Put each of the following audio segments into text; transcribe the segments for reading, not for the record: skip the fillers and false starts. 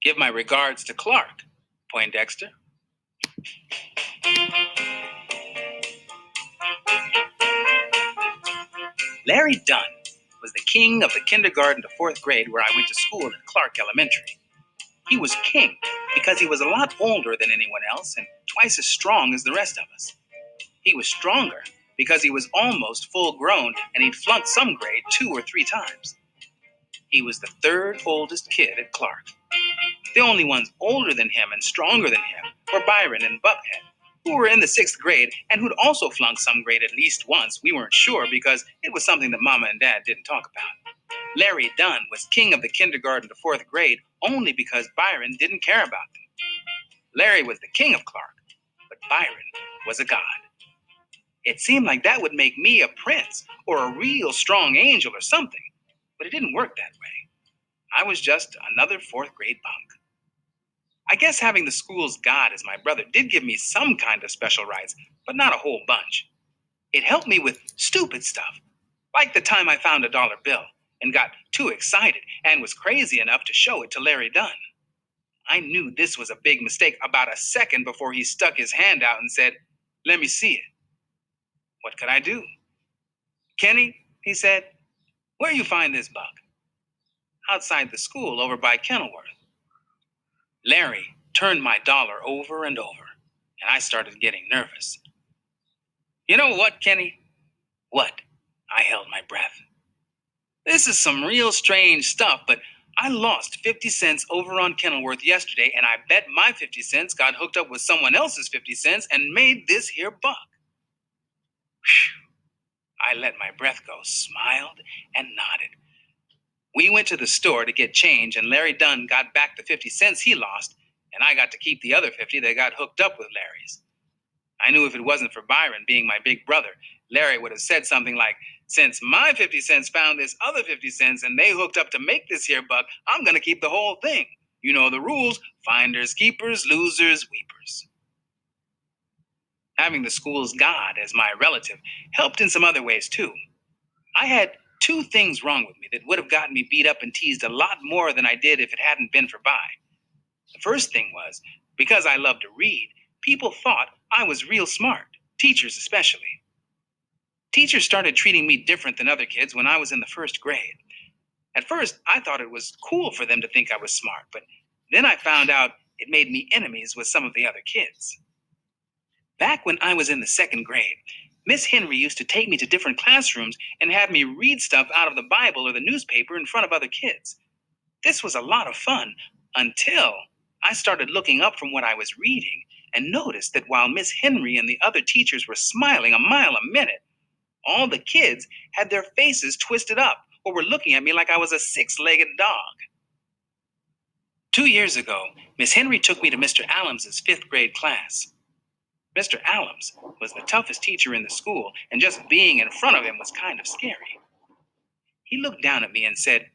Give my regards to Clark, Poindexter. Larry Dunn was the king of the kindergarten to fourth grade where I went to school at Clark Elementary. He was king because he was a lot older than anyone else and twice as strong as the rest of us. He was stronger because he was almost full grown and he'd flunked some grade 2 or 3 times. He was the third oldest kid at Clark. The only ones older than him and stronger than him were Byron and Buckhead, who were in the 6th grade and who'd also flunked some grade at least once. We weren't sure because it was something that Mama and Dad didn't talk about. Larry Dunn was king of the kindergarten to 4th grade only because Byron didn't care about them. Larry was the king of Clark, but Byron was a god. It seemed like that would make me a prince or a real strong angel or something, but it didn't work that way. I was just another 4th grade punk. I guess having the school's god as my brother did give me some kind of special rights, but not a whole bunch. It helped me with stupid stuff, like the time I found a dollar bill and got too excited and was crazy enough to show it to Larry Dunn. I knew this was a big mistake about a second before he stuck his hand out and said, "Let me see it." What could I do? "Kenny," he said, "where you find this buck?" "Outside the school over by Kenilworth." Larry turned my dollar over and over, and I started getting nervous. "You know what, Kenny?" "What?" I held my breath. "This is some real strange stuff, but I lost 50 cents over on Kenilworth yesterday, and I bet my 50 cents got hooked up with someone else's 50 cents and made this here buck." Whew. I let my breath go, smiled, and nodded. We went to the store to get change, and Larry Dunn got back the 50 cents he lost, and I got to keep the other 50 that got hooked up with Larry's. I knew if it wasn't for Byron being my big brother, Larry would have said something like, "Since my 50 cents found this other 50 cents and they hooked up to make this here buck, I'm going to keep the whole thing. You know the rules: finders, keepers, losers, weepers." Having the school's god as my relative helped in some other ways too. I had 2 things wrong with me that would have gotten me beat up and teased a lot more than I did if it hadn't been for By. The first thing was, because I loved to read, people thought I was real smart, teachers especially. Teachers started treating me different than other kids when I was in the 1st grade. At first, I thought it was cool for them to think I was smart, but then I found out it made me enemies with some of the other kids. Back when I was in the 2nd grade, Miss Henry used to take me to different classrooms and have me read stuff out of the Bible or the newspaper in front of other kids. This was a lot of fun until I started looking up from what I was reading and noticed that while Miss Henry and the other teachers were smiling a mile a minute, all the kids had their faces twisted up or were looking at me like I was a 6-legged dog. 2 years ago, Miss Henry took me to Mr. Allums's 5th grade class. Mr. Allums was the toughest teacher in the school, and just being in front of him was kind of scary. He looked down at me and said,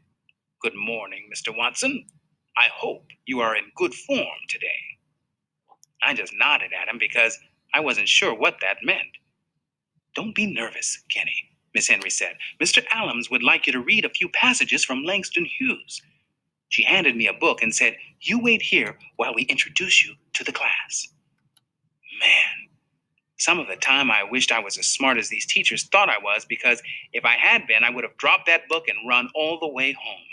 "Good morning, Mr. Watson. I hope you are in good form today." I just nodded at him because I wasn't sure what that meant. "Don't be nervous, Kenny," Miss Henry said. "Mr. Allums would like you to read a few passages from Langston Hughes." She handed me a book and said, "You wait here while we introduce you to the class." Man, some of the time I wished I was as smart as these teachers thought I was, because if I had been, I would have dropped that book and run all the way home.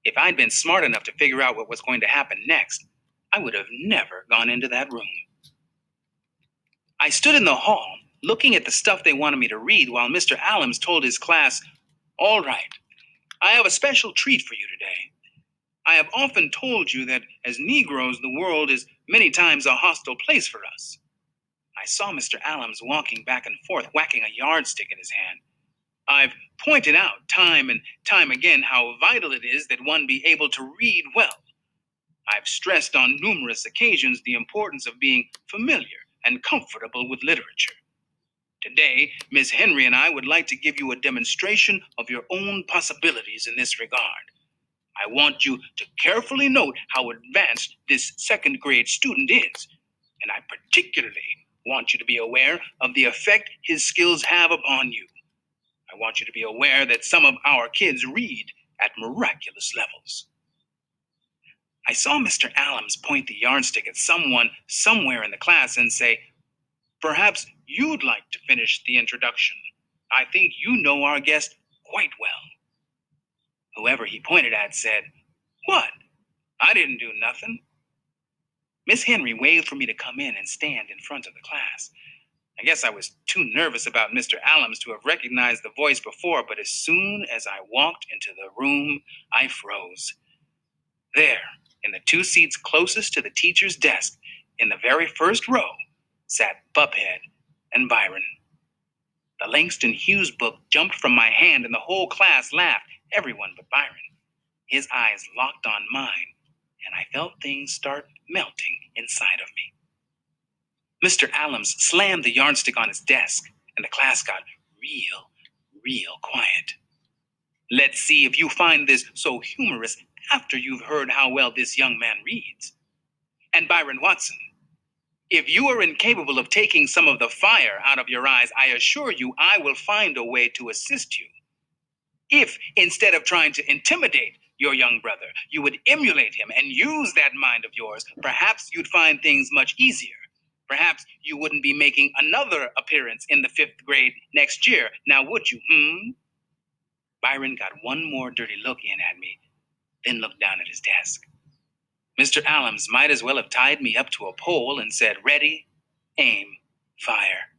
If I'd been smart enough to figure out what was going to happen next, I would have never gone into that room. I stood in the hall, looking at the stuff they wanted me to read while Mr. Allums told his class, "All right, I have a special treat for you today. I have often told you that as Negroes, the world is many times a hostile place for us." I saw Mr. Allums walking back and forth, whacking a yardstick in his hand. "I've pointed out time and time again how vital it is that one be able to read well. I've stressed on numerous occasions the importance of being familiar and comfortable with literature. Today, Miss Henry and I would like to give you a demonstration of your own possibilities in this regard. I want you to carefully note how advanced this 2nd grade student is, and I particularly want you to be aware of the effect his skills have upon you. I want you to be aware that some of our kids read at miraculous levels." I I saw Mr. Allums point the yardstick at someone somewhere in the class and say, "Perhaps you'd like to finish the introduction. I think you know our guest quite well." Whoever he pointed at said, "What? I didn't do nothing." Miss Henry waved for me to come in and stand in front of the class. I guess I was too nervous about Mr. Allums to have recognized the voice before, but as soon as I walked into the room, I froze. There, in the two seats closest to the teacher's desk, in the very first row, sat Buphead and Byron. The Langston Hughes book jumped from my hand and the whole class laughed, everyone but Byron. His eyes locked on mine, and I felt things start melting inside of me. Mr. Allums slammed the yardstick on his desk, and the class got real quiet. "Let's see if you find this so humorous after you've heard how well this young man reads. And Byron Watson, if you are incapable of taking some of the fire out of your eyes, I assure you I will find a way to assist you. If, instead of trying to intimidate your young brother, you would emulate him and use that mind of yours, perhaps you'd find things much easier. Perhaps you wouldn't be making another appearance in the 5th grade next year. Now would you, Byron got one more dirty look in at me, then looked down at his desk. Mr. Allums might as well have tied me up to a pole and said, "Ready, aim, fire."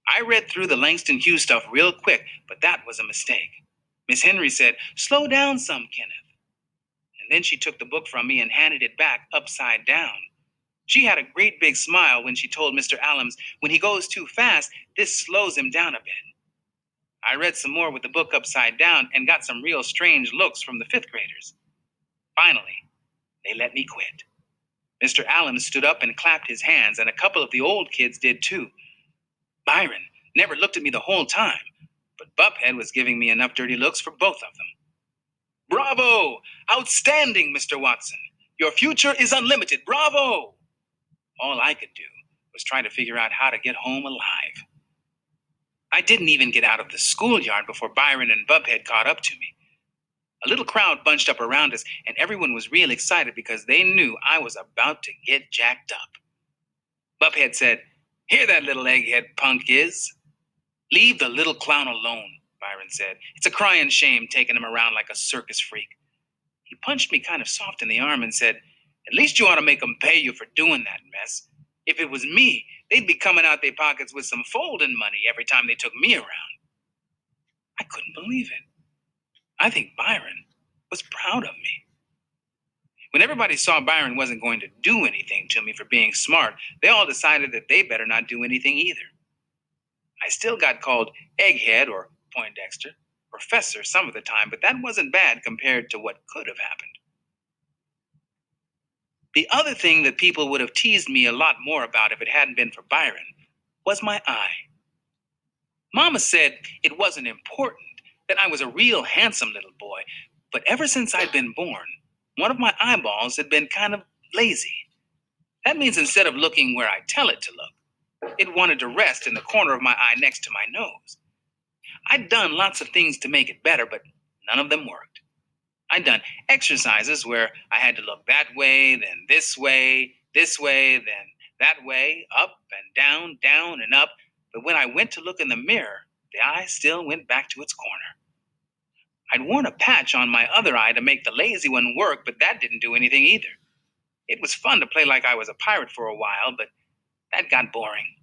I read through the Langston Hughes stuff real quick, but that was a mistake. Miss Henry said, "Slow down some, Kenneth." And then she took the book from me and handed it back upside down. She had a great big smile when she told Mr. Allums, when he goes too fast, this slows him down a bit. I read some more with the book upside down and got some real strange looks from the 5th graders. Finally, they let me quit. Mr. Allums stood up and clapped his hands, and a couple of the old kids did too. Byron never looked at me the whole time, but Buphead was giving me enough dirty looks for both of them. "Bravo! Outstanding, Mr. Watson! Your future is unlimited! Bravo!" All I could do was try to figure out how to get home alive. I didn't even get out of the schoolyard before Byron and Buphead caught up to me. A little crowd bunched up around us, and everyone was real excited because they knew I was about to get jacked up. Buphead said, "Here that little egghead punk is." "Leave the little clown alone," Byron said. "It's a crying shame taking him around like a circus freak." He punched me kind of soft in the arm and said, "At least you ought to make them pay you for doing that mess. If it was me, they'd be coming out their pockets with some folding money every time they took me around." I couldn't believe it. I think Byron was proud of me. When everybody saw Byron wasn't going to do anything to me for being smart, they all decided that they better not do anything either. I still got called Egghead or Poindexter, Professor some of the time, but that wasn't bad compared to what could have happened. The other thing that people would have teased me a lot more about if it hadn't been for Byron was my eye. Mama said it wasn't important, that I was a real handsome little boy, but ever since I'd been born, one of my eyeballs had been kind of lazy. That means instead of looking where I tell it to look, it wanted to rest in the corner of my eye next to my nose. I'd done lots of things to make it better, but none of them worked. I'd done exercises where I had to look that way, then this way, then that way, up and down and up. But when I went to look in the mirror, the eye still went back to its corner. I'd worn a patch on my other eye to make the lazy one work, but that didn't do anything either. It was fun to play like I was a pirate for a while, but that got boring.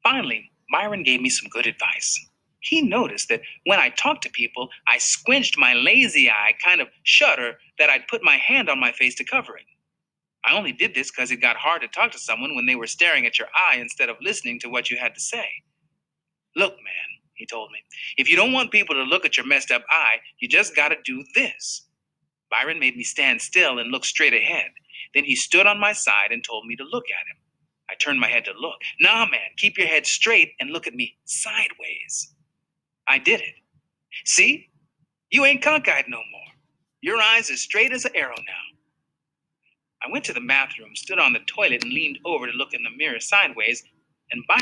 Finally, Byron gave me some good advice. He noticed that when I talked to people, I squinched my lazy eye kind of shutter that I'd put my hand on my face to cover it. I only did this because it got hard to talk to someone when they were staring at your eye instead of listening to what you had to say. "Look, man," he told me, "if you don't want people to look at your messed up eye, you just gotta do this." Byron made me stand still and look straight ahead. Then he stood on my side and told me to look at him. I turned my head to look. "Nah, man, keep your head straight and look at me sideways." I did it. "See? You ain't cockeyed no more. Your eye's as straight as an arrow now." I went to the bathroom, stood on the toilet, and leaned over to look in the mirror sideways, and Byron